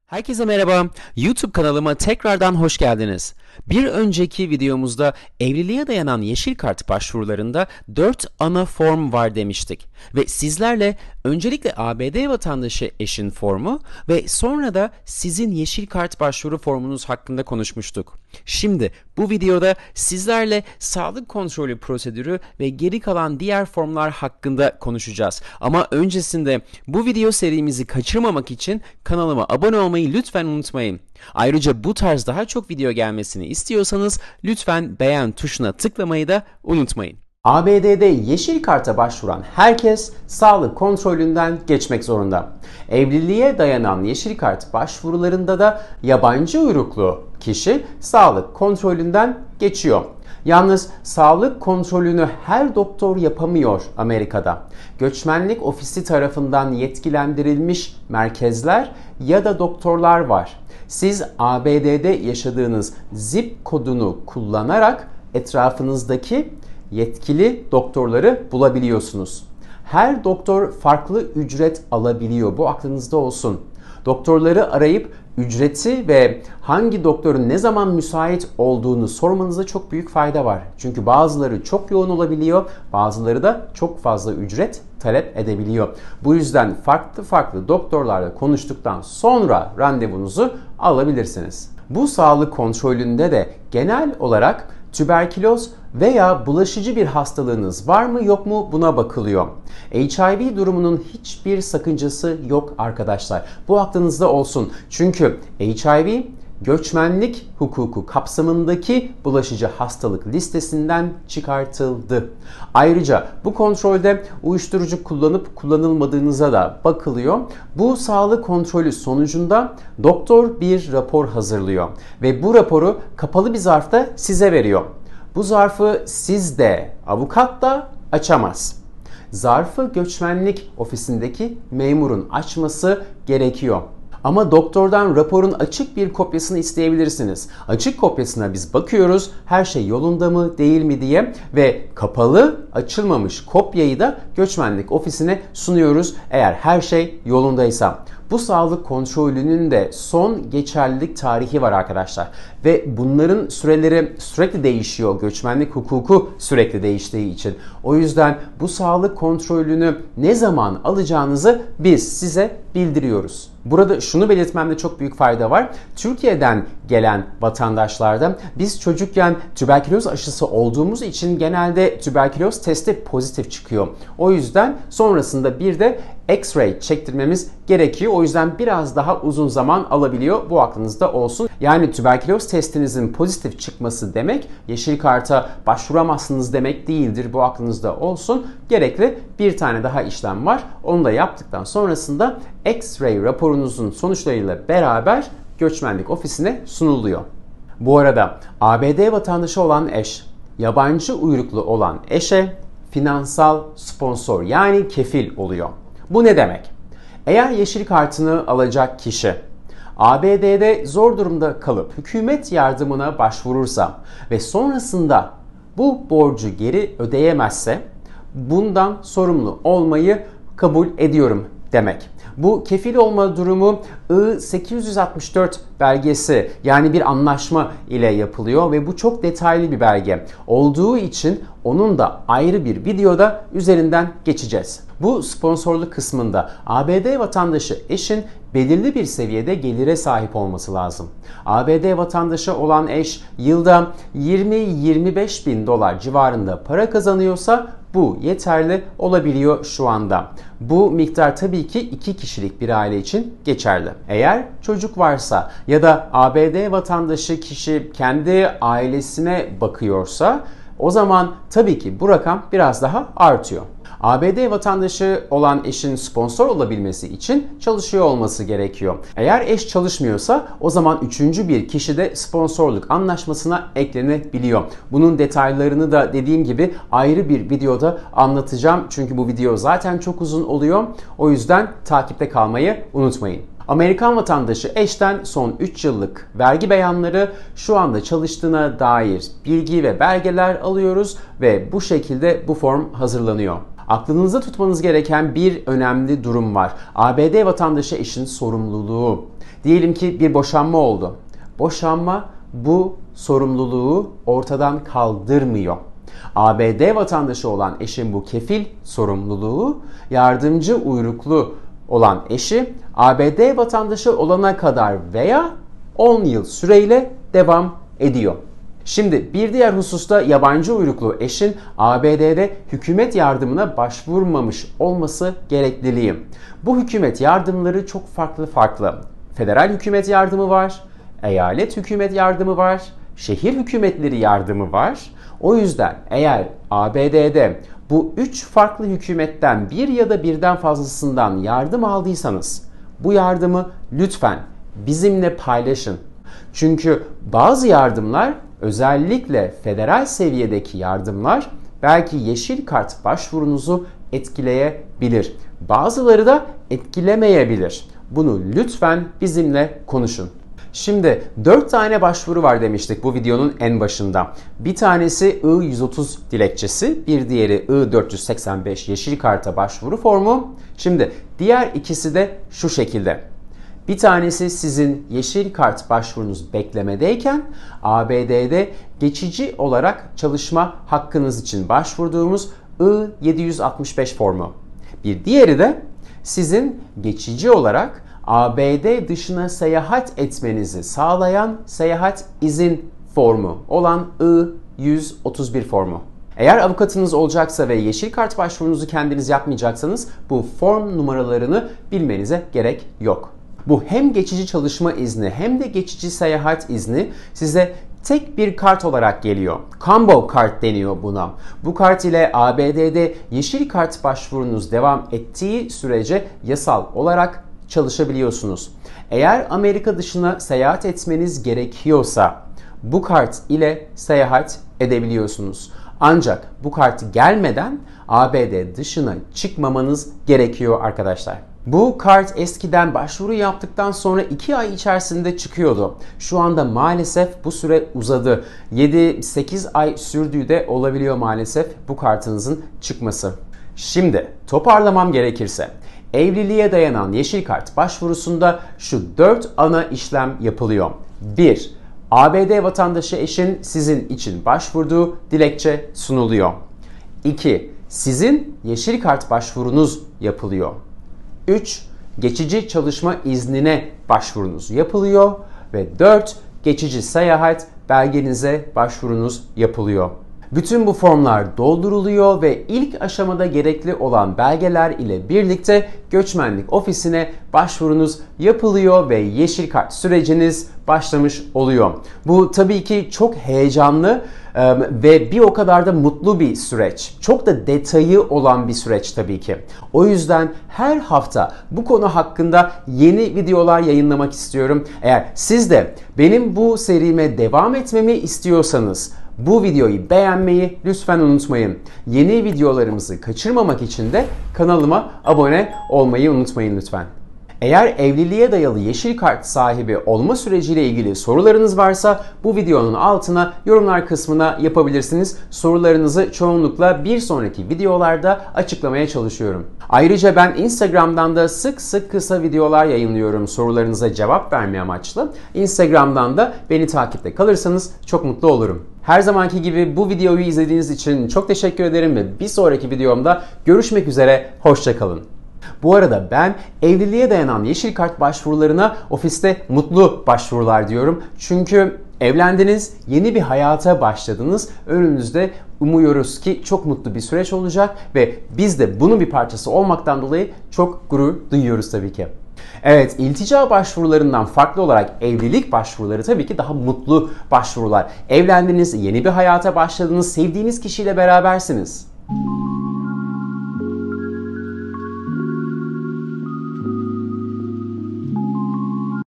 Herkese merhaba. YouTube kanalıma tekrardan hoş geldiniz. Bir önceki videomuzda evliliğe dayanan yeşil kart başvurularında 4 ana form var demiştik. Ve sizlerle öncelikle ABD vatandaşı eşin formu ve sonra da sizin yeşil kart başvuru formunuz hakkında konuşmuştuk. Şimdi bu videoda sizlerle sağlık kontrolü prosedürü ve geri kalan diğer formlar hakkında konuşacağız. Ama öncesinde bu video serimizi kaçırmamak için kanalıma abone olmayı lütfen unutmayın. Ayrıca bu tarz daha çok video gelmesini istiyorsanız lütfen beğen tuşuna tıklamayı da unutmayın. ABD'de yeşil karta başvuran herkes sağlık kontrolünden geçmek zorunda. Evliliğe dayanan yeşil kart başvurularında da yabancı uyruklu kişi sağlık kontrolünden geçiyor. Yalnız sağlık kontrolünü her doktor yapamıyor Amerika'da. Göçmenlik ofisi tarafından yetkilendirilmiş merkezler ya da doktorlar var. Siz ABD'de yaşadığınız zip kodunu kullanarak etrafınızdaki yetkili doktorları bulabiliyorsunuz. Her doktor farklı ücret alabiliyor. Bu aklınızda olsun. Doktorları arayıp ücreti ve hangi doktorun ne zaman müsait olduğunu sormanıza çok büyük fayda var. Çünkü bazıları çok yoğun olabiliyor, bazıları da çok fazla ücret talep edebiliyor. Bu yüzden farklı doktorlarla konuştuktan sonra randevunuzu alabilirsiniz. Bu sağlık kontrolünde de genel olarak tüberküloz veya bulaşıcı bir hastalığınız var mı yok mu buna bakılıyor. HIV durumunun hiçbir sakıncası yok arkadaşlar. Bu aklınızda olsun. Çünkü HIV göçmenlik hukuku kapsamındaki bulaşıcı hastalık listesinden çıkartıldı. Ayrıca bu kontrolde uyuşturucu kullanıp kullanılmadığınıza da bakılıyor. Bu sağlık kontrolü sonucunda doktor bir rapor hazırlıyor ve bu raporu kapalı bir zarfta size veriyor. Bu zarfı siz de avukat da açamaz. Zarfı göçmenlik ofisindeki memurun açması gerekiyor. Ama doktordan raporun açık bir kopyasını isteyebilirsiniz. Açık kopyasına biz bakıyoruz her şey yolunda mı değil mi diye ve kapalı açılmamış kopyayı da göçmenlik ofisine sunuyoruz eğer her şey yolundaysa. Bu sağlık kontrolünün de son geçerlilik tarihi var arkadaşlar. Ve bunların süreleri sürekli değişiyor. Göçmenlik hukuku sürekli değiştiği için. O yüzden bu sağlık kontrolünü ne zaman alacağınızı biz size bildiriyoruz. Burada şunu belirtmemde çok büyük fayda var. Türkiye'den gelen vatandaşlarda biz çocukken tüberküloz aşısı olduğumuz için genelde tüberküloz testi pozitif çıkıyor. O yüzden sonrasında bir de X-ray çektirmemiz gerekiyor. O yüzden biraz daha uzun zaman alabiliyor. Bu aklınızda olsun. Yani tüberküloz testinizin pozitif çıkması demek yeşil karta başvuramazsınız demek değildir. Bu aklınızda olsun. Gerekli bir tane daha işlem var. Onu da yaptıktan sonrasında X-ray raporunuzun sonuçlarıyla beraber göçmenlik ofisine sunuluyor. Bu arada ABD vatandaşı olan eş, yabancı uyruklu olan eşe finansal sponsor yani kefil oluyor. Bu ne demek? Eğer yeşil kartını alacak kişi ABD'de zor durumda kalıp hükümet yardımına başvurursa ve sonrasında bu borcu geri ödeyemezse bundan sorumlu olmayı kabul ediyorum demek. Bu kefil olma durumu I-864 belgesi yani bir anlaşma ile yapılıyor ve bu çok detaylı bir belge olduğu için onun da ayrı bir videoda üzerinden geçeceğiz. Bu sponsorluk kısmında ABD vatandaşı eşin belirli bir seviyede gelire sahip olması lazım. ABD vatandaşı olan eş yılda 20-25 bin dolar civarında para kazanıyorsa bu yeterli olabiliyor şu anda. Bu miktar tabii ki 2 kişilik bir aile için geçerli. Eğer çocuk varsa ya da ABD vatandaşı kişi kendi ailesine bakıyorsa o zaman tabii ki bu rakam biraz daha artıyor. ABD vatandaşı olan eşin sponsor olabilmesi için çalışıyor olması gerekiyor. Eğer eş çalışmıyorsa o zaman üçüncü bir kişi de sponsorluk anlaşmasına eklenebiliyor. Bunun detaylarını da dediğim gibi ayrı bir videoda anlatacağım. Çünkü bu video zaten çok uzun oluyor. O yüzden takipte kalmayı unutmayın. Amerikan vatandaşı eşten son 3 yıllık vergi beyanları, şu anda çalıştığına dair bilgi ve belgeler alıyoruz ve bu şekilde bu form hazırlanıyor. Aklınızda tutmanız gereken bir önemli durum var. ABD vatandaşı eşin sorumluluğu. Diyelim ki bir boşanma oldu. Boşanma bu sorumluluğu ortadan kaldırmıyor. ABD vatandaşı olan eşin bu kefil sorumluluğu, yardımcı uyruklu olan eşi ABD vatandaşı olana kadar veya 10 yıl süreyle devam ediyor. Şimdi bir diğer hususta yabancı uyruklu eşin ABD'de hükümet yardımına başvurmamış olması gerekliliği. Bu hükümet yardımları çok farklı. Federal hükümet yardımı var, eyalet hükümet yardımı var, şehir hükümetleri yardımı var. O yüzden eğer ABD'de bu 3 farklı hükümetten bir ya da birden fazlasından yardım aldıysanız bu yardımı lütfen bizimle paylaşın. Çünkü bazı yardımlar, özellikle federal seviyedeki yardımlar belki yeşil kart başvurunuzu etkileyebilir. Bazıları da etkilemeyebilir. Bunu lütfen bizimle konuşun. Şimdi 4 tane başvuru var demiştik bu videonun en başında. Bir tanesi I-130 dilekçesi, bir diğeri I-485 yeşil karta başvuru formu. Şimdi diğer ikisi de şu şekilde. Bir tanesi sizin yeşil kart başvurunuz beklemedeyken ABD'de geçici olarak çalışma hakkınız için başvurduğumuz I-765 formu. Bir diğeri de sizin geçici olarak ABD dışına seyahat etmenizi sağlayan seyahat izin formu olan I-131 formu. Eğer avukatınız olacaksa ve yeşil kart başvurunuzu kendiniz yapmayacaksanız bu form numaralarını bilmenize gerek yok. Bu hem geçici çalışma izni hem de geçici seyahat izni size tek bir kart olarak geliyor. Combo kart deniyor buna. Bu kart ile ABD'de yeşil kart başvurunuz devam ettiği sürece yasal olarak çalışabiliyorsunuz. Eğer Amerika dışına seyahat etmeniz gerekiyorsa bu kart ile seyahat edebiliyorsunuz. Ancak bu kart gelmeden ABD dışına çıkmamanız gerekiyor arkadaşlar. Bu kart eskiden başvuru yaptıktan sonra 2 ay içerisinde çıkıyordu. Şu anda maalesef bu süre uzadı. 7-8 ay sürdüğü de olabiliyor maalesef bu kartınızın çıkması. Şimdi toparlamam gerekirse evliliğe dayanan yeşil kart başvurusunda şu 4 ana işlem yapılıyor. 1. ABD vatandaşı eşin sizin için başvurduğu dilekçe sunuluyor. 2. Sizin yeşil kart başvurunuz yapılıyor. 3. Geçici çalışma iznine başvurunuz yapılıyor. Ve 4. Geçici seyahat belgenize başvurunuz yapılıyor. Bütün bu formlar dolduruluyor ve ilk aşamada gerekli olan belgeler ile birlikte göçmenlik ofisine başvurunuz yapılıyor ve yeşil kart süreciniz başlamış oluyor. Bu tabii ki çok heyecanlı ve bir o kadar da mutlu bir süreç. Çok da detayı olan bir süreç tabii ki. O yüzden her hafta bu konu hakkında yeni videolar yayınlamak istiyorum. Eğer siz de benim bu serime devam etmemi istiyorsanız bu videoyu beğenmeyi lütfen unutmayın. Yeni videolarımızı kaçırmamak için de kanalıma abone olmayı unutmayın lütfen. Eğer evliliğe dayalı yeşil kart sahibi olma süreciyle ilgili sorularınız varsa bu videonun altına yorumlar kısmına yapabilirsiniz. Sorularınızı çoğunlukla bir sonraki videolarda açıklamaya çalışıyorum. Ayrıca ben Instagram'dan da sık sık kısa videolar yayınlıyorum sorularınıza cevap verme amaçlı. Instagram'dan da beni takipte kalırsanız çok mutlu olurum. Her zamanki gibi bu videoyu izlediğiniz için çok teşekkür ederim ve bir sonraki videomda görüşmek üzere, hoşça kalın. Bu arada ben evliliğe dayanan yeşil kart başvurularına ofiste mutlu başvurular diyorum. Çünkü evlendiniz, yeni bir hayata başladınız. Önünüzde umuyoruz ki çok mutlu bir süreç olacak ve biz de bunun bir parçası olmaktan dolayı çok gurur duyuyoruz tabii ki. Evet, iltica başvurularından farklı olarak evlilik başvuruları tabii ki daha mutlu başvurular. Evlendiniz, yeni bir hayata başladınız, sevdiğiniz kişiyle berabersiniz.